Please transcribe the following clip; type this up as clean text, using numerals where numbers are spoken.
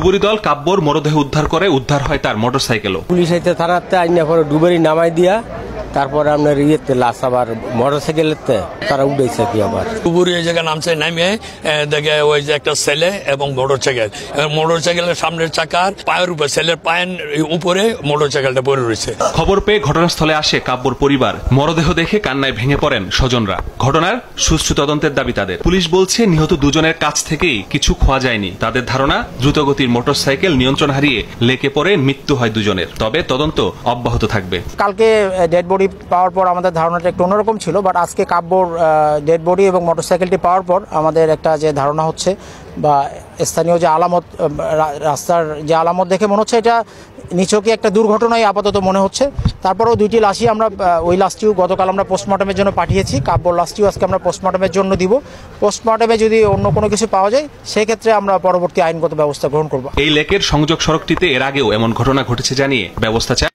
ডুবুরি দল কাব্যর মরদেহ উদ্ধার করে উদ্ধার হয় তার মোটরসাইকেলও। পুলিশ আইতে থানাতে আইনা পরে ডুবুরি নামাই দিয়া তারপরে আপনার ইয়েতে লাশ আবার মোটরসাইকেলেতে তারা উঠেছে কি আবার ডুবুরি ওই জায়গায় নামছে নামে দেখে ওই যে একটা ছেলে এবং মোটরসাইকেলের সামনের চাকার পায়ের উপরে ছেলের পায়ের উপরে মোটরসাইকেলটা পড়ে রয়েছে। খবর পেয়ে ঘটনাস্থলে আসে কাব্যর পরিবার। মরদেহ দেখে কান্নায় ভেঙে পড়েন স্বজনরা। ঘটনার সুষ্ঠু তদন্তের দাবি তাদের। পুলিশ বলছে নিহত দুজনের কাছ থেকেই কিছু খোয়া যায়নি। তাদের ধারণা দ্রুতগতির মোটরসাইকেল নিয়ন্ত্রণ হারিয়ে লেকে পড়ে মৃত্যু হয় দুজনের। তবে তদন্ত অব্যাহত থাকবে। কালকে ডেড বডি পাওয়ার পর আমাদের ধারণাটা একটু অন্যরকম ছিল, বাট আজকে কাব্যর ডেড বডি এবং মোটরসাইকেলটি পাওয়ার পর আমাদের একটা যে ধারণা হচ্ছে বা স্থানীয় যে আলামত, রাস্তার যে আলামত দেখে মনে হচ্ছে এটা নিছকই একটা দুর্ঘটনাই আপাতত মনে হচ্ছে। তারপরেও দুইটি লাশই আমরা ওই লাশটিও গতকাল আমরা পোস্টমর্টমের জন্য পাঠিয়েছি। কাব্যর লাশটিও আজকে আমরা পোস্টমর্টমের জন্য দিব। পোস্টমর্টমে যদি অন্য কোনো কিছু পাওয়া যায় সেক্ষেত্রে আমরা পরবর্তী আইনগত ব্যবস্থা গ্রহণ করব। এই লেকের সংযোগ সড়কটিতে এর আগেও এমন ঘটনা ঘটেছে জানিয়ে ব্যবস্থা চায়